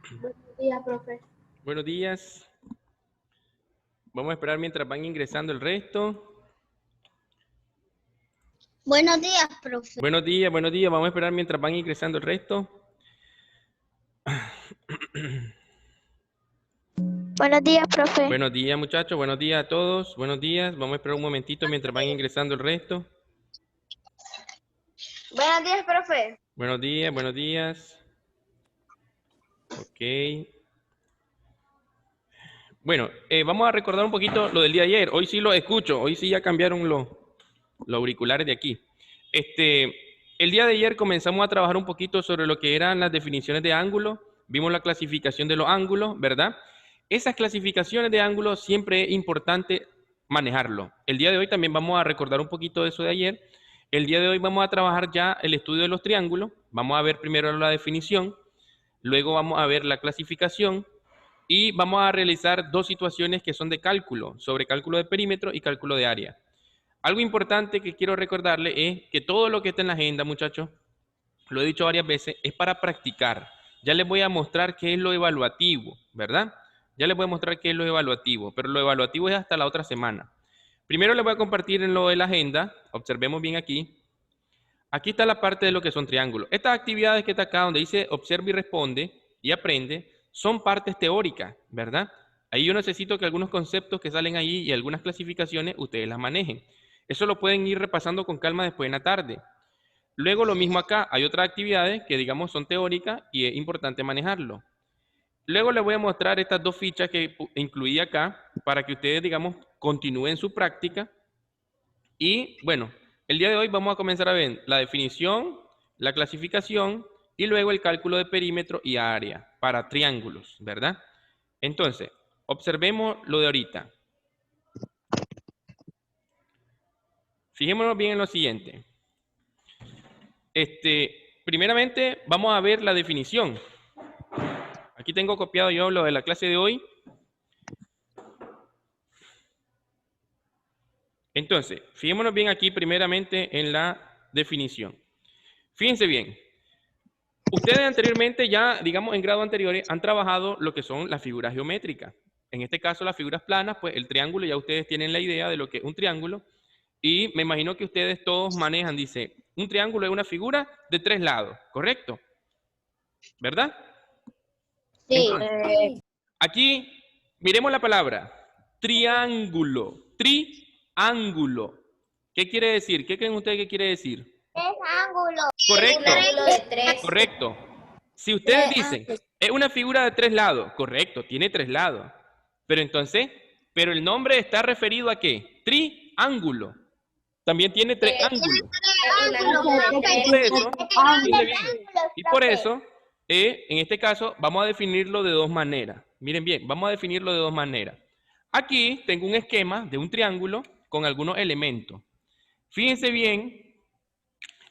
Buenos días, profe. Buenos días. Vamos a esperar mientras van ingresando el resto. Buenos días, profe. Buenos días, buenos días. Vamos a esperar mientras van ingresando el resto. Buenos días, profe. Buenos días, muchachos. Buenos días a todos. Buenos días. Vamos a esperar un momentito mientras van ingresando el resto. Buenos días, profe. Buenos días, buenos días. Ok. Bueno, vamos a recordar un poquito lo del día de ayer. Hoy sí lo escucho. Hoy sí ya cambiaron los auriculares de aquí. El día de ayer comenzamos a trabajar un poquito sobre lo que eran las definiciones de ángulo. Vimos la clasificación de los ángulos, ¿verdad? Esas clasificaciones de ángulos siempre es importante manejarlo. El día de hoy también vamos a recordar un poquito de eso de ayer. El día de hoy vamos a trabajar ya el estudio de los triángulos. Vamos a ver primero la definición, luego vamos a ver la clasificación y vamos a realizar dos situaciones que son de cálculo, sobre cálculo de perímetro y cálculo de área. Algo importante que quiero recordarle es que todo lo que está en la agenda, muchachos, lo he dicho varias veces, es para practicar. Ya les voy a mostrar qué es lo evaluativo, ¿verdad? Ya les voy a mostrar qué es lo evaluativo, pero lo evaluativo es hasta la otra semana. Primero les voy a compartir en lo de la agenda, observemos bien aquí. Aquí está la parte de lo que son triángulos. Estas actividades que está acá, donde dice observa y responde y aprende, son partes teóricas, ¿verdad? Ahí yo necesito que algunos conceptos que salen ahí y algunas clasificaciones ustedes las manejen. Eso lo pueden ir repasando con calma después en la tarde. Luego lo mismo acá, hay otras actividades que digamos son teóricas y es importante manejarlo. Luego les voy a mostrar estas dos fichas que incluí acá para que ustedes digamos continúen su práctica. Y bueno, el día de hoy vamos a comenzar a ver la definición, la clasificación y luego el cálculo de perímetro y área para triángulos, ¿verdad? Entonces, observemos lo de ahorita. Fijémonos bien en lo siguiente. Primeramente, vamos a ver la definición. Aquí tengo copiado yo lo de la clase de hoy. Entonces, fijémonos bien aquí primeramente en la definición. Fíjense bien. Ustedes anteriormente ya, digamos en grados anteriores, han trabajado lo que son las figuras geométricas. En este caso, las figuras planas, pues el triángulo, ya ustedes tienen la idea de lo que es un triángulo. Y me imagino que ustedes todos manejan, dice, un triángulo es una figura de 3 lados, ¿correcto? ¿Verdad? Sí. Entonces, aquí, miremos la palabra, triángulo, triángulo. ¿Qué quiere decir? ¿Qué creen ustedes que quiere decir? Triángulo. Correcto, Triángulo de tres. correcto. Si ustedes dicen, es una figura de 3 lados, correcto, tiene 3 lados. Pero entonces, pero el nombre está referido a ¿qué? Triángulo. También tiene 3 ángulos. Por eso, fíjense bien, y por eso, en este caso, vamos a definirlo de dos maneras. Miren bien, vamos a definirlo de dos maneras. Aquí tengo un esquema de un triángulo con algunos elementos. Fíjense bien,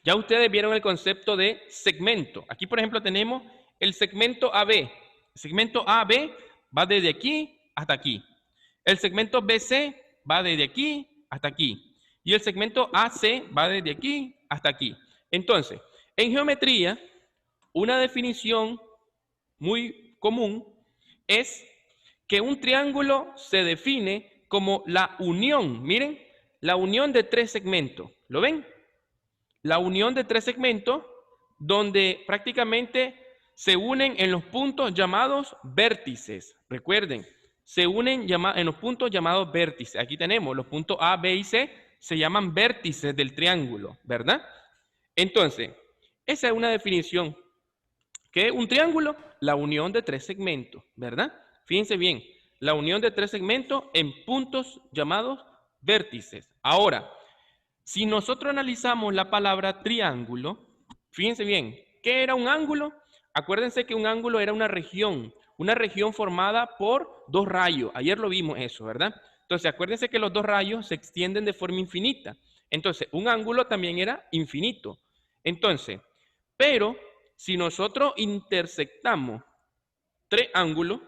ya ustedes vieron el concepto de segmento. Aquí, por ejemplo, tenemos el segmento AB. El segmento AB va desde aquí hasta aquí. El segmento BC va desde aquí hasta aquí. Y el segmento AC va desde aquí hasta aquí. Entonces, en geometría, una definición muy común es que un triángulo se define como la unión, miren, la unión de 3 segmentos. ¿Lo ven? La unión de 3 segmentos donde prácticamente se unen en los puntos llamados vértices. Recuerden, se unen en los puntos llamados vértices. Aquí tenemos los puntos A, B y C, se llaman vértices del triángulo, ¿verdad? Entonces, esa es una definición. ¿Qué es un triángulo? La unión de 3 segmentos, ¿verdad? Fíjense bien, la unión de 3 segmentos en puntos llamados vértices. Ahora, si nosotros analizamos la palabra triángulo, fíjense bien, ¿qué era un ángulo? Acuérdense que un ángulo era una región formada por 2 rayos. Ayer lo vimos eso, ¿verdad? Entonces, acuérdense que los 2 rayos se extienden de forma infinita. Entonces, un ángulo también era infinito. Entonces, pero si nosotros intersectamos 3 ángulos,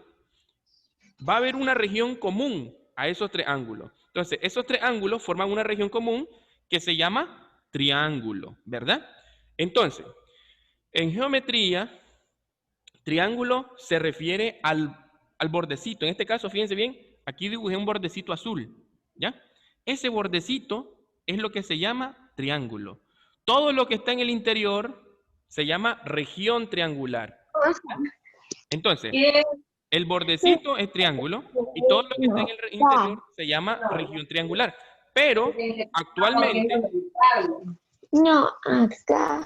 va a haber una región común a esos 3 ángulos. Entonces, esos 3 ángulos forman una región común que se llama triángulo, ¿verdad? Entonces, en geometría Triángulo se refiere al bordecito. En este caso, fíjense bien, aquí dibujé un bordecito azul, ¿ya? Ese bordecito es lo que se llama triángulo. Todo lo que está en el interior se llama región triangular. Entonces, el bordecito es triángulo y todo lo que está en el interior se llama región triangular. Pero actualmente, No, acá.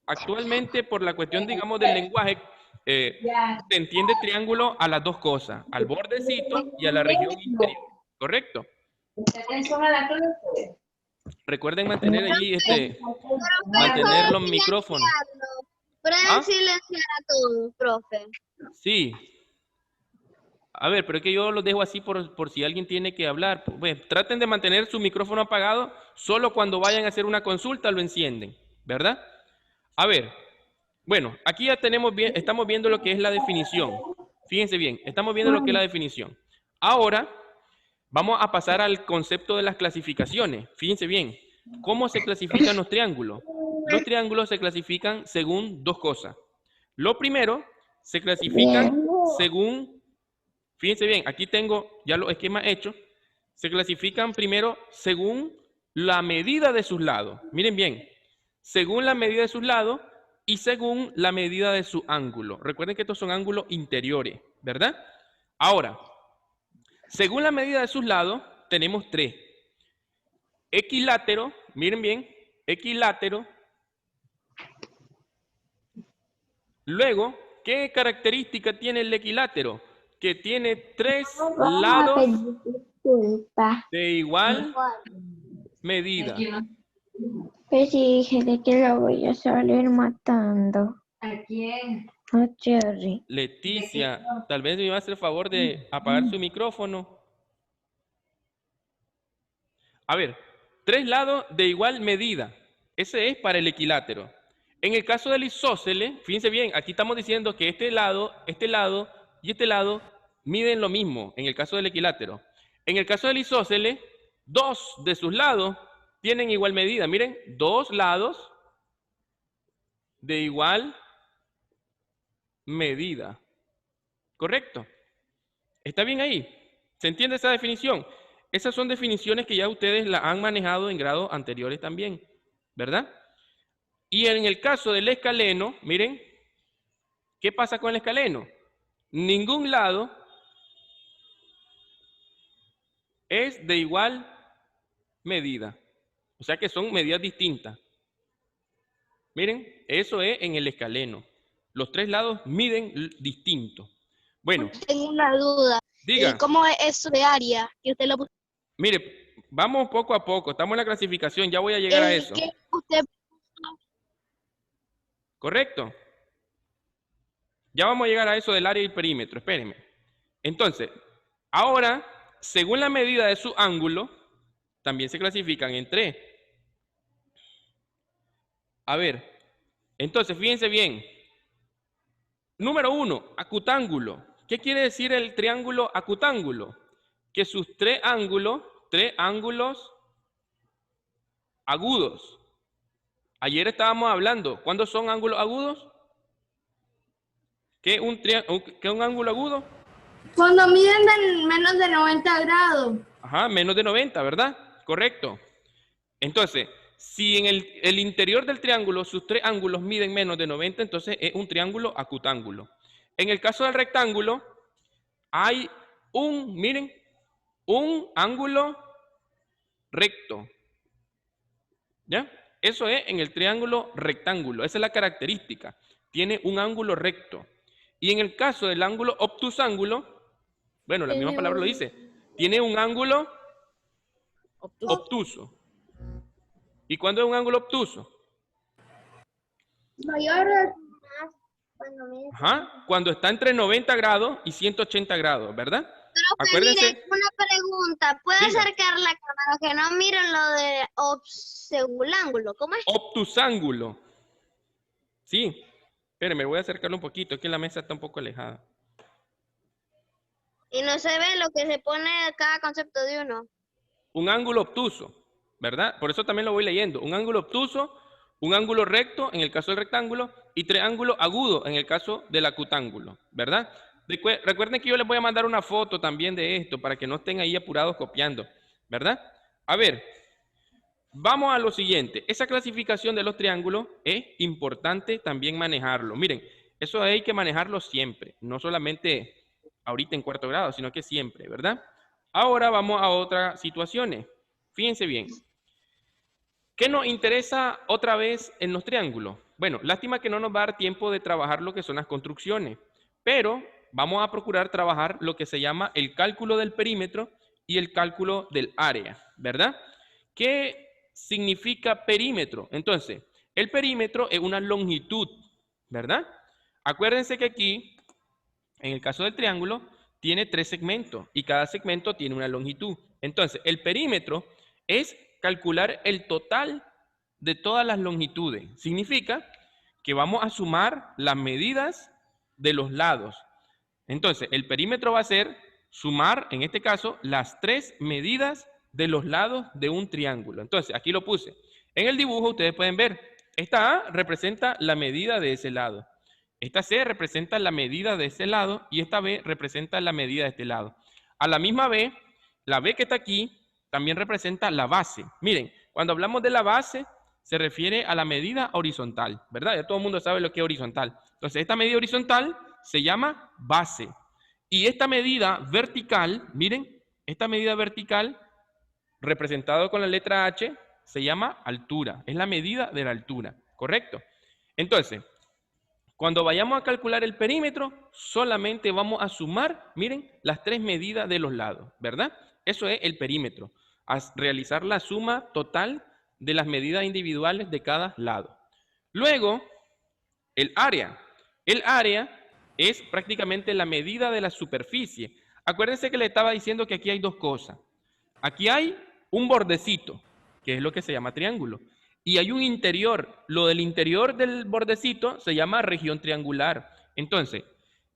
actualmente por la cuestión, digamos, del lenguaje, se entiende triángulo a las dos cosas, al bordecito y a la región interior. ¿Correcto? Recuerden mantener allí, mantener los micrófonos. Pueden ¿Ah? silenciar a todos, profe. Sí. A ver, pero es que yo los dejo así por si alguien tiene que hablar. Pues, traten de mantener su micrófono apagado, solo cuando vayan a hacer una consulta lo encienden, ¿verdad? A ver, bueno, aquí ya tenemos bien, estamos viendo lo que es la definición. Fíjense bien, estamos viendo lo que es la definición. Ahora vamos a pasar al concepto de las clasificaciones. Fíjense bien, ¿cómo se clasifican los triángulos? Los triángulos se clasifican según dos cosas. Lo primero, se clasifican según, fíjense bien, aquí tengo ya los esquemas hechos, se clasifican primero según la medida de sus lados. Miren bien, según la medida de sus lados y según la medida de su ángulo. Recuerden que estos son ángulos interiores, ¿verdad? Ahora, según la medida de sus lados, tenemos tres. Equilátero, miren bien, equilátero. Luego, ¿qué característica tiene el equilátero? Que tiene tres lados de igual medida. Pero si dije de que lo voy a salir matando. ¿A quién? A Cherry. Leticia, tal vez me va a hacer el favor de apagar su micrófono. A ver, tres lados de igual medida. Ese es para el equilátero. En el caso del isósceles, fíjense bien, aquí estamos diciendo que este lado y este lado miden lo mismo en el caso del equilátero. En el caso del isósceles, dos de sus lados tienen igual medida. Miren, dos lados de igual medida. ¿Correcto? ¿Está bien ahí? ¿Se entiende esa definición? Esas son definiciones que ya ustedes la han manejado en grados anteriores también, ¿verdad? Y en el caso del escaleno, miren, ¿qué pasa con el escaleno? Ningún lado es de igual medida. O sea que son medidas distintas. Miren, eso es en el escaleno. Los tres lados miden distinto. Bueno, Tengo una duda. diga. ¿Cómo es eso de área? Que usted lo puso. Mire, vamos poco a poco. Estamos en la clasificación. Ya voy a llegar a eso. ¿Qué usted ¿Correcto? Ya vamos a llegar a eso del área y el perímetro. Espérenme. Entonces, ahora, según la medida de su ángulo, también se clasifican en tres. A ver, entonces, fíjense bien. Número 1, acutángulo. ¿Qué quiere decir el triángulo acutángulo? Que sus tres ángulos agudos. Ayer estábamos hablando, ¿cuándo son ángulos agudos? ¿Qué es un ángulo agudo? Cuando miden menos de 90 grados. Ajá, menos de 90, ¿verdad? Correcto. Entonces, si en el interior del triángulo sus tres ángulos miden menos de 90, entonces es un triángulo acutángulo. En el caso del rectángulo, hay miren, un ángulo recto. ¿Ya? Eso es en el triángulo rectángulo. Esa es la característica. Tiene un ángulo recto. Y en el caso del ángulo obtusángulo, bueno, la misma palabra lo dice, tiene un ángulo obtuso. ¿Y cuándo es un ángulo obtuso? Mayor. Ajá, cuando está entre 90 grados y 180 grados, ¿verdad? Profe, Acuérdense. mire, una pregunta. ¿Puede Diga. acercar la cámara que no miren lo de obtusángulo? ¿Cómo es? Obtusángulo. Sí. Espérenme, voy a acercarlo un poquito, es que la mesa está un poco alejada. Y no se ve lo que se pone cada concepto de uno. Un ángulo obtuso, ¿verdad? Por eso también lo voy leyendo. Un ángulo obtuso un ángulo recto en el caso del rectángulo y triángulo agudo en el caso del acutángulo, ¿verdad? Recuerden que yo les voy a mandar una foto también de esto para que no estén ahí apurados copiando, ¿verdad? A ver, vamos a lo siguiente. Esa clasificación de los triángulos es importante también manejarlo. Miren, eso hay que manejarlo siempre, no solamente ahorita en cuarto grado, sino que siempre, ¿verdad? Ahora vamos a otras situaciones. Fíjense bien. ¿Qué nos interesa otra vez en los triángulos? Bueno, lástima que no nos va a dar tiempo de trabajar lo que son las construcciones, pero vamos a procurar trabajar lo que se llama el cálculo del perímetro y el cálculo del área, ¿verdad? ¿Qué significa perímetro? Entonces, el perímetro es una longitud, ¿verdad? Acuérdense que aquí, en el caso del triángulo, tiene 3 segmentos y cada segmento tiene una longitud. Entonces, el perímetro es calcular el total de todas las longitudes. Significa que vamos a sumar las medidas de los lados. Entonces, el perímetro va a ser sumar, en este caso, las 3 medidas de los lados de un triángulo. Entonces, aquí lo puse. En el dibujo ustedes pueden ver, esta A representa la medida de ese lado. Esta C representa la medida de ese lado y esta B representa la medida de este lado. A la misma B, la B que está aquí, también representa la base. Miren, cuando hablamos de la base, se refiere a la medida horizontal, ¿verdad? Ya todo el mundo sabe lo que es horizontal. Entonces, esta medida horizontal se llama base. Y esta medida vertical, miren, esta medida vertical, representada con la letra H, se llama altura. Es la medida de la altura, ¿correcto? Entonces, cuando vayamos a calcular el perímetro, solamente vamos a sumar, miren, las 3 medidas de los lados, ¿verdad? Eso es el perímetro, a realizar la suma total de las medidas individuales de cada lado. Luego, el área. El área es prácticamente la medida de la superficie. Acuérdense que le estaba diciendo que aquí hay 2 cosas. Aquí hay un bordecito, que es lo que se llama triángulo. Y hay un interior. Lo del interior del bordecito se llama región triangular. Entonces,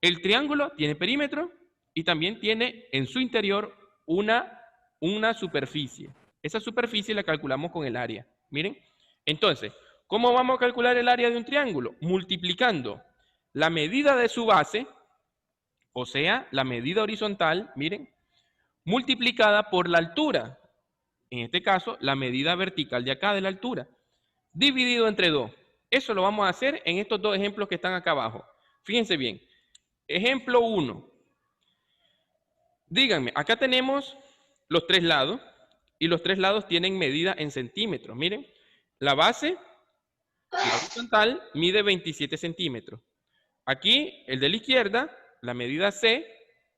el triángulo tiene perímetro y también tiene en su interior una superficie. Esa superficie la calculamos con el área. Miren. Entonces, ¿cómo vamos a calcular el área de un triángulo? Multiplicando la medida de su base, o sea, la medida horizontal, miren, multiplicada por la altura. En este caso, la medida vertical de acá de la altura, dividido entre 2. Eso lo vamos a hacer en estos 2 ejemplos que están acá abajo. Fíjense bien. Ejemplo 1. Díganme, acá tenemos los 3 lados y los 3 lados tienen medida en centímetros. Miren, la base, la horizontal, mide 27 centímetros. Aquí, el de la izquierda, la medida C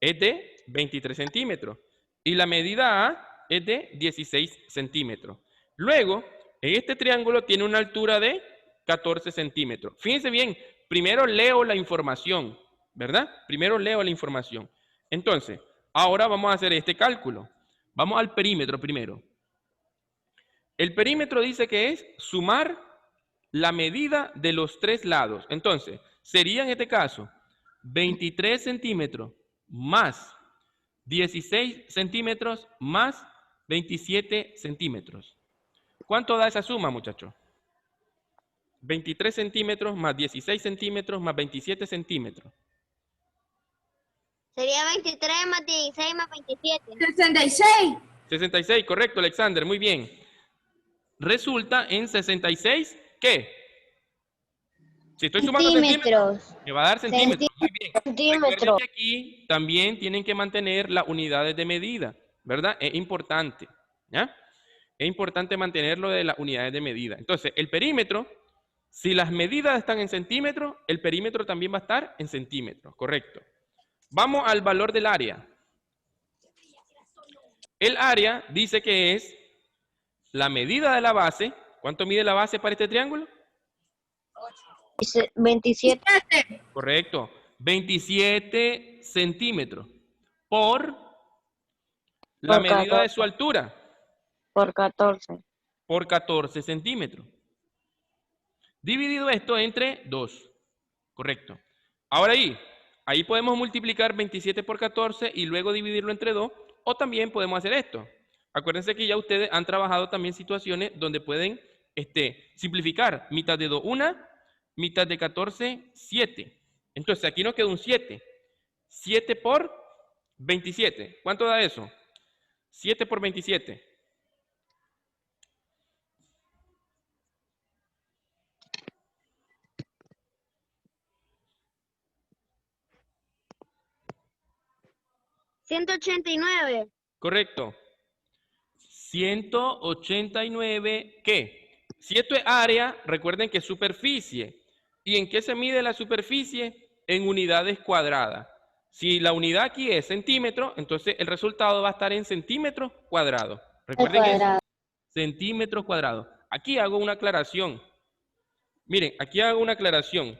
es de 23 centímetros y la medida A es de 16 centímetros. Luego, este triángulo tiene una altura de 14 centímetros. Fíjense bien, primero leo la información, ¿verdad? Primero leo la información. Entonces, ahora vamos a hacer este cálculo. Vamos al perímetro primero. El perímetro dice que es sumar la medida de los 3 lados. Entonces, sería en este caso 23 centímetros más 16 centímetros más 27 centímetros. ¿Cuánto da esa suma, muchachos? 23 centímetros más 16 centímetros más 27 centímetros. Sería 23 más 16 más 27. 66. 66, correcto, Alexander, muy bien. Resulta en 66, ¿qué? Si estoy sumando centímetros, me va a dar centímetros. Muy bien. Recuerden que aquí también tienen que mantener las unidades de medida, ¿verdad? Es importante, ¿ya? Es importante mantenerlo de las unidades de medida. Entonces, el perímetro, si las medidas están en centímetros, el perímetro también va a estar en centímetros, correcto. Vamos al valor del área. El área dice que es la medida de la base. ¿Cuánto mide la base para este triángulo? 27. Correcto. 27 centímetros por la medida de su altura. Por 14. Por 14 centímetros. Dividido esto entre 2. Correcto. Ahora ahí podemos multiplicar 27 por 14 y luego dividirlo entre 2. O también podemos hacer esto. Acuérdense que ya ustedes han trabajado también situaciones donde pueden simplificar. Mitad de 2, 1. Mitad de 14, 7. Entonces, aquí nos queda un 7. 7 por 27. ¿Cuánto da eso? 7 por 27. $189. Correcto. 189, ¿qué? Si esto es área, recuerden que es superficie. ¿Y en qué se mide la superficie? En unidades cuadradas. Si la unidad aquí es centímetro, entonces el resultado va a estar en centímetros cuadrados. Recuerden eso. Centímetros cuadrados. Aquí hago una aclaración. Miren, aquí hago una aclaración.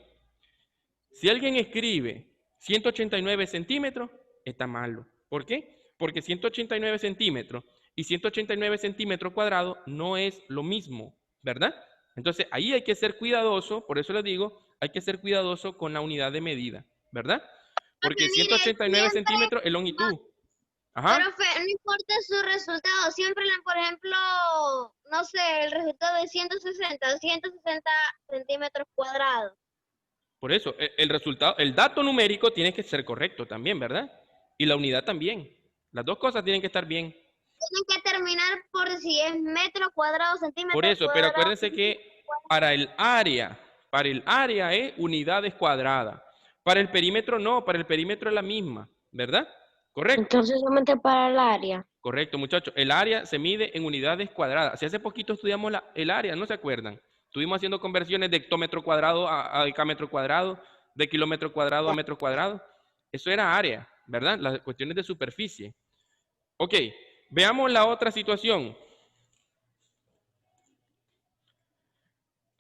Si alguien escribe 189 centímetros, está malo. ¿Por qué? Porque 189 centímetros y 189 centímetros cuadrados no es lo mismo, ¿verdad? Entonces, ahí hay que ser cuidadoso, por eso les digo, hay que ser cuidadoso con la unidad de medida, ¿verdad? Porque 189 centímetros es longitud. Ajá. Profe, no importa su resultado, siempre, por ejemplo, no sé, el resultado es 160 centímetros cuadrados. Por eso, el resultado, el dato numérico tiene que ser correcto también, ¿verdad? Y la unidad también. Las dos cosas tienen que estar bien. Tienen que terminar por si es metro cuadrado, centímetro Por eso, cuadrado. pero acuérdense que para el área es unidades cuadradas. Para el perímetro no, para el perímetro es la misma, ¿verdad? ¿Correcto? Entonces solamente para el área. Correcto, muchachos. El área se mide en unidades cuadradas. Si hace poquito estudiamos el área, ¿no se acuerdan? Estuvimos haciendo conversiones de hectómetro cuadrado a decámetro cuadrado, de kilómetro cuadrado a metro cuadrado. Eso era área, ¿verdad? Las cuestiones de superficie. Ok, veamos la otra situación.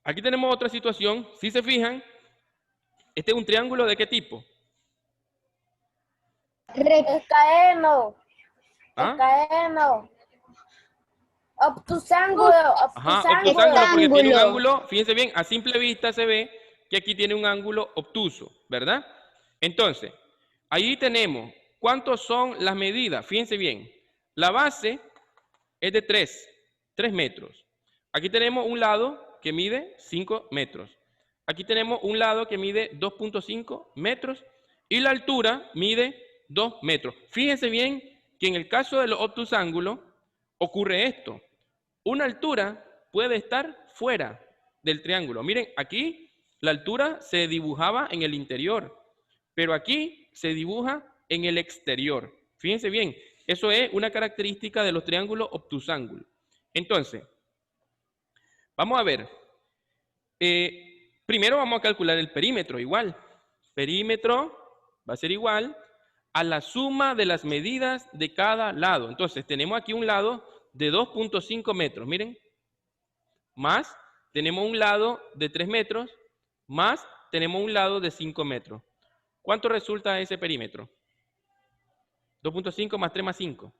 Aquí tenemos otra situación. Si se fijan, este es un triángulo ¿de qué tipo? Rectaeno. ¿Ah? Rectaeno. Obtusángulo. Ajá, obtusángulo, porque tiene un ángulo, fíjense bien, a simple vista se ve que aquí tiene un ángulo obtuso, ¿verdad? Entonces, ahí tenemos, ¿cuántos son las medidas? Fíjense bien, la base es de 3 metros. Aquí tenemos un lado que mide 5 metros. Aquí tenemos un lado que mide 2.5 metros y la altura mide 2 metros. Fíjense bien que en el caso de los obtusángulos ocurre esto. Una altura puede estar fuera del triángulo. Miren, aquí la altura se dibujaba en el interior, pero aquí se dibuja en el exterior. Fíjense bien, eso es una característica de los triángulos obtusángulos. Entonces, vamos a ver. Primero vamos a calcular el perímetro igual. Perímetro va a ser igual a la suma de las medidas de cada lado. Entonces, tenemos aquí un lado de 2.5 metros, miren, más tenemos un lado de 3 metros, más tenemos un lado de 5 metros. ¿Cuánto resulta ese perímetro? 2.5 más 3 más 5.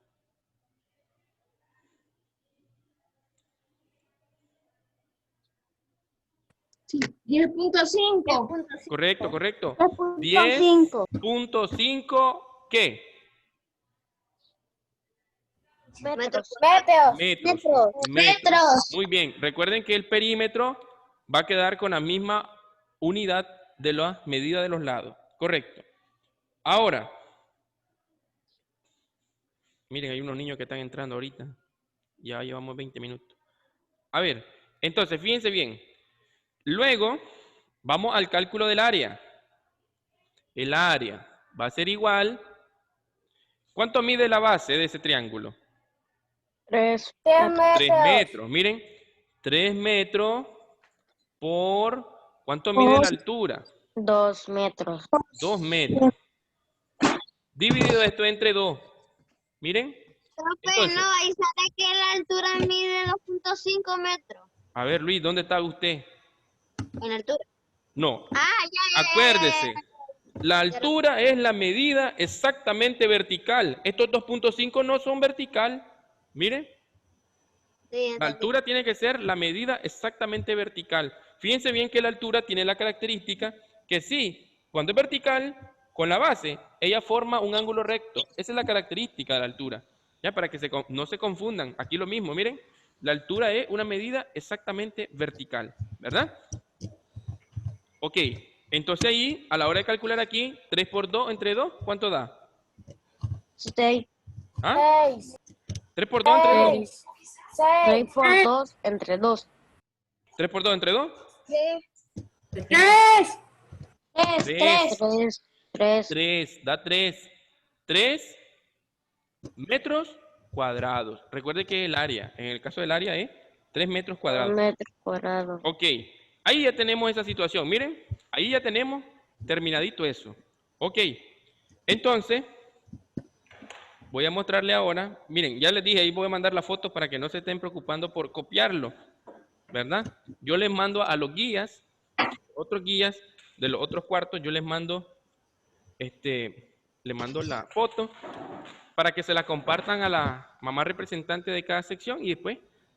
Sí, 10.5. Correcto, correcto. 10.5. 10.5, ¿qué? Metros. Metros. Muy bien. Recuerden que el perímetro va a quedar con la misma unidad de la medida de los lados. Correcto. Ahora, miren, hay unos niños que están entrando ahorita. Ya llevamos 20 minutos. A ver, entonces, fíjense bien. Luego, vamos al cálculo del área. El área va a ser igual. ¿Cuánto mide la base de ese triángulo? 3 3 metros. Miren, 3 metros por... ¿Cuánto mide la altura? 2 metros. 2 metros. Dividido esto entre 2. Miren. Profe, Entonces, no, ahí sale que la altura mide 2.5 metros. a ver, Luis, ¿dónde está usted? En altura. No. Ya. Acuérdese. La altura es la medida exactamente vertical. Estos 2.5 no son vertical. Miren. Sí, La altura tiene que ser la medida exactamente vertical. Fíjense bien que la altura tiene la característica que sí, cuando es vertical, con la base, ella forma un ángulo recto. Esa es la característica de la altura. Ya, para que no se confundan. Aquí lo mismo, miren. La altura es una medida exactamente vertical, ¿verdad? Ok, entonces ahí, a la hora de calcular aquí, 3 por 2 entre 2, ¿cuánto da? 6. ¿Ah? 6. 3 por 2 entre 2. 6. 3 por 2 entre 2. 3 por 2 entre 2. 3. 3. 3. 3, da 3. 3 metros cuadrados. Recuerde que el área, en el caso del área es 3 metros cuadrados. Metros cuadrados. Ok, ahí ya tenemos esa situación. Miren, ahí ya tenemos terminadito eso. Ok, entonces, voy a mostrarle ahora. Miren, ya les dije, ahí voy a mandar la foto para que no se estén preocupando por copiarlo, ¿verdad? Yo les mando a los guías, otros guías de los otros cuartos, yo les mando, le mando la foto para que se la compartan a la mamá representante de cada sección y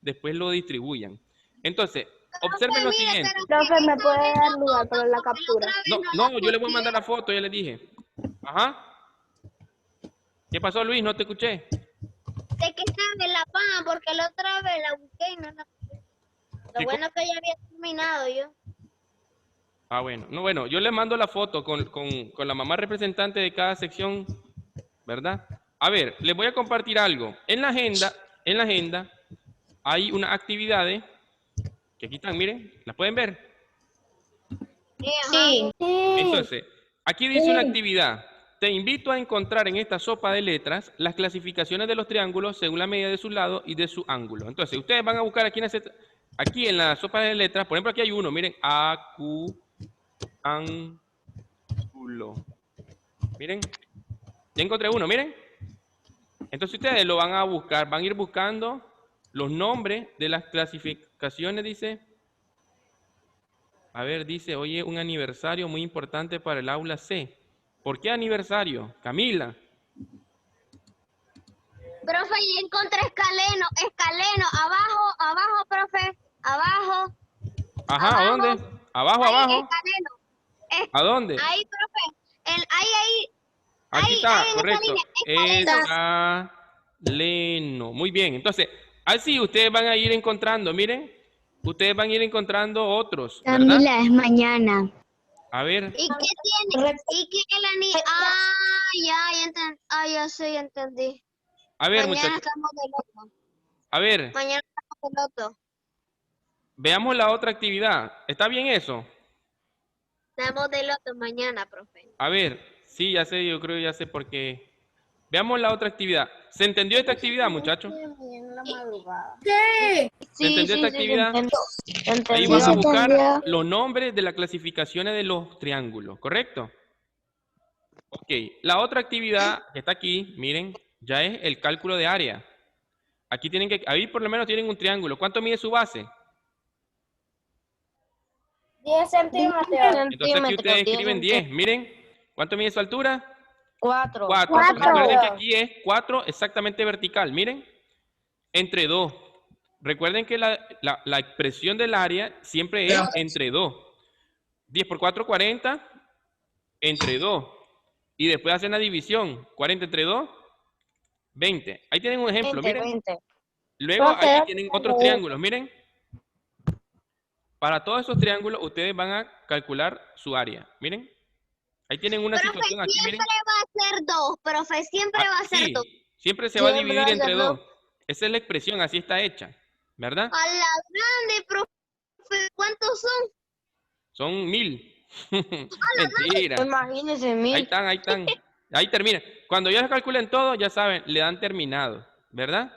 después lo distribuyan. Entonces, observen lo siguiente. Profe, ¿me puede dar lugar para la captura? No, yo le voy a mandar la foto, ya les dije. Ajá. ¿Qué pasó, Luis? No te escuché. De que sabe la pan, porque la otra vez la busqué y no la busqué. Lo bueno es que ya había terminado yo. Ah, bueno. No, bueno, yo les mando la foto con la mamá representante de cada sección, ¿verdad? A ver, les voy a compartir algo. En la agenda hay unas actividades que aquí están, miren, ¿las pueden ver? Sí. Entonces, aquí dice una actividad. Te invito a encontrar en esta sopa de letras las clasificaciones de los triángulos según la medida de su lado y de su ángulo. Entonces, ustedes van a buscar aquí en la sopa de letras, por ejemplo, aquí hay uno, miren, ángulo. Miren, ya encontré uno, miren. Entonces ustedes lo van a buscar, van a ir buscando los nombres de las clasificaciones, dice. A ver, dice, oye, un aniversario muy importante para el aula C. ¿Por qué aniversario? Camila. Profe, ya encontré escaleno, abajo, profe, abajo. Ajá, ¿a Abajo. dónde? Abajo, Ahí, abajo. escaleno. ¿A dónde? Ahí, profe, ahí. Aquí está, en esa correcto. línea, Escaleno. Muy bien. Entonces, así ustedes van a ir encontrando, miren, ustedes van a ir encontrando otros, ¿verdad? Camila, es mañana. A ver, ¿Y qué tiene? ¿Y qué el anillo? Ya entendí. Ya entendí. a ver, Mañana muchachos. estamos de loto. A ver, Mañana estamos de loto. veamos la otra actividad. ¿Está bien eso? Estamos de loto mañana, profe. A ver, sí, ya sé, yo creo que ya sé por qué. Veamos la otra actividad. ¿Se entendió esta actividad, muchachos? Sí. ¿Se entendió esta actividad? Ahí Entendió. van a Sí, buscar entendió. los nombres de las clasificaciones de los triángulos, ¿correcto? Ok, la otra actividad que está aquí, miren, ya es el cálculo de área. Aquí ahí por lo menos tienen un triángulo. ¿Cuánto mide su base? 10 centímetros. Entonces aquí ustedes escriben 10. Miren, ¿cuánto mide su altura? 4. 4. Recuerden que aquí es 4 exactamente vertical. Miren, entre 2. Recuerden que la expresión del área siempre es entre 2. 10 por 4, 40, entre 2. Y después hacen la división. 40 entre 2, 20. Ahí tienen un ejemplo, miren. 20. Luego aquí tienen otros triángulos, miren. Para todos esos triángulos ustedes van a calcular su área. Miren. Ahí tienen una Profe, situación aquí, miren. siempre va a ser 2, profe, siempre va a ser Sí, 2. siempre se va a Siempre dividir va a entre ser 2. Esa es la expresión, así está hecha, ¿verdad? A la grande, profe, ¿cuántos son? Son 1000. Mentira. Imagínense, Ahí 1000. están, ahí están. Ahí termina. Cuando ya calculen todo, ya saben, le dan terminado, ¿verdad?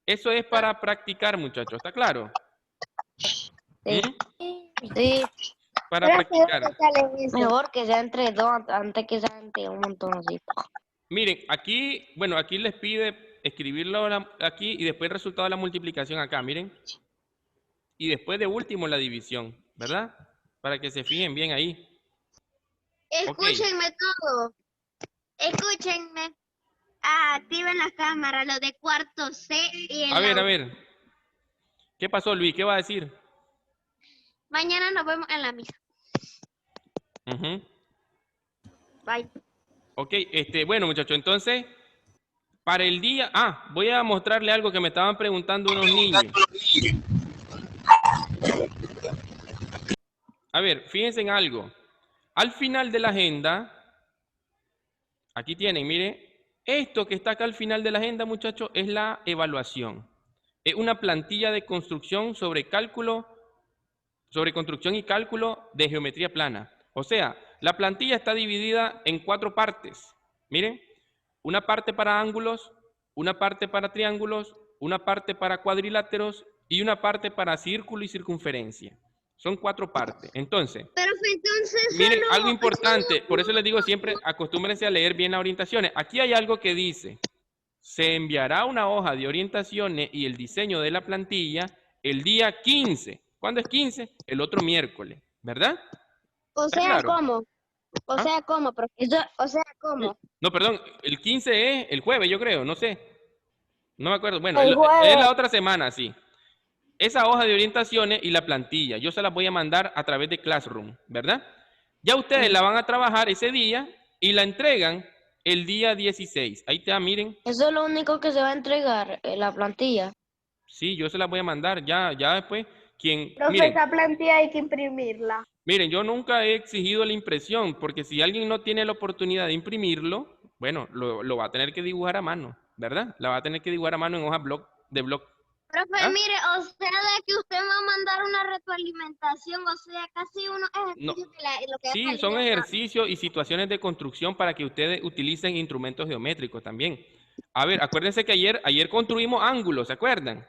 Eso es para practicar, muchachos, ¿está claro? Sí. ¿Mm? Sí. Para practicar. Mejor que sea entre 2 antes que sea entre un montón así. Miren, aquí, bueno, aquí les pide escribirlo aquí y después el resultado de la multiplicación acá, miren. Y después de último la división, ¿verdad? Para que se fijen bien ahí. Escúchenme todo. Escúchenme. Activen la cámara, los de cuarto C y el A ver. ¿Qué pasó, Luis? ¿Qué va a decir? Mañana nos vemos en la misa. Ujú. Bye. Ok, bueno, muchachos, entonces para el día... voy a mostrarle algo que me estaban preguntando unos niños. A ver, fíjense en algo. Al final de la agenda, aquí tienen, mire, esto que está acá al final de la agenda, muchachos, es la evaluación. Es una plantilla de construcción sobre construcción y cálculo de geometría plana. O sea, la plantilla está dividida en 4 partes. Miren, una parte para ángulos, una parte para triángulos, una parte para cuadriláteros y una parte para círculo y circunferencia. Son 4 partes. Entonces, Pero entonces miren, solo- algo importante, por eso les digo siempre, acostúmbrense a leer bien las orientaciones. Aquí hay algo que dice, se enviará una hoja de orientaciones y el diseño de la plantilla el día 15. ¿Cuándo es 15? El otro miércoles, ¿verdad? O ¿Está sea, claro? ¿cómo? O ¿Ah? sea, ¿cómo, profesor? O sea, ¿cómo? No, perdón, el 15 es el jueves, yo creo, no sé. No me acuerdo. Bueno, El jueves. es la otra semana, sí. Esa hoja de orientaciones y la plantilla, yo se las voy a mandar a través de Classroom, ¿verdad? Ya ustedes la van a trabajar ese día y la entregan el día 16. Ahí está, miren. Eso es lo único que se va a entregar, la plantilla. Sí, yo se las voy a mandar ya después. Profe, Miren, esa plantilla hay que imprimirla. miren, yo nunca he exigido la impresión, porque si alguien no tiene la oportunidad de imprimirlo, bueno, lo va a tener que dibujar a mano, ¿verdad? La va a tener que dibujar a mano en hoja de bloc. Profe, ¿Ah? mire, o sea, de que usted va a mandar una retroalimentación, o sea, casi unos No. ejercicios de lo que va a Sí, salir son del examen. ejercicios y situaciones de construcción para que ustedes utilicen instrumentos geométricos también. A ver, acuérdense que ayer construimos ángulos, ¿se acuerdan?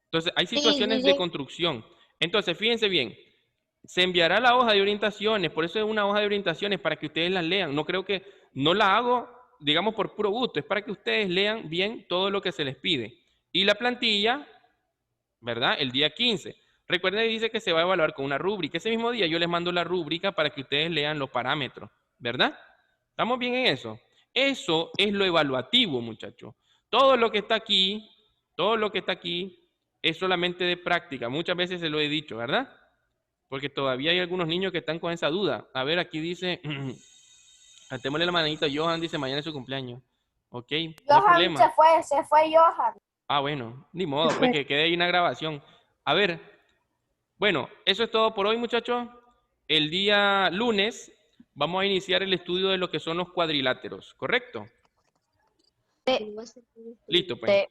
Entonces, hay situaciones de construcción. Entonces, fíjense bien, se enviará la hoja de orientaciones, por eso es una hoja de orientaciones para que ustedes las lean. No la hago, digamos, por puro gusto, es para que ustedes lean bien todo lo que se les pide. Y la plantilla, ¿verdad? El día 15. Recuerden que dice que se va a evaluar con una rúbrica. Ese mismo día yo les mando la rúbrica para que ustedes lean los parámetros, ¿verdad? ¿Estamos bien en eso? Eso es lo evaluativo, muchachos. Todo lo que está aquí es solamente de práctica. Muchas veces se lo he dicho, ¿verdad? Porque todavía hay algunos niños que están con esa duda. A ver, aquí dice, cantémosle la manita a Johan, dice, mañana es su cumpleaños. Ok, no hay Johan problema. se fue Johan. Bueno, ni modo, pues que quede ahí una grabación. A ver, bueno, eso es todo por hoy, muchachos. El día lunes vamos a iniciar el estudio de lo que son los cuadriláteros, ¿correcto? Listo, pues.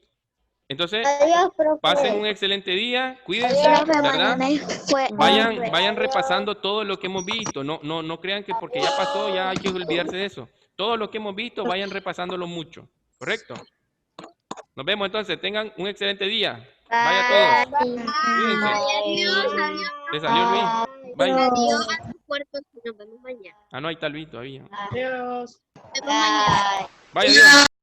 Entonces, Adiós, profe. pasen un excelente día, cuídense, Profe, ¿verdad? mañana fue Vayan repasando todo lo que hemos visto. No crean que porque ya pasó ya hay que olvidarse de eso. Todo lo que hemos visto, vayan repasándolo mucho, ¿correcto? Nos vemos entonces. Tengan un excelente día. Vaya a todos. Cuídense. Adiós, adiós. ¿Te salió Luis? Bye. Adiós a tus cuartos y nos vemos mañana. No, ahí está Luis todavía. Adiós. Nos vemos mañana. Vaya, adiós.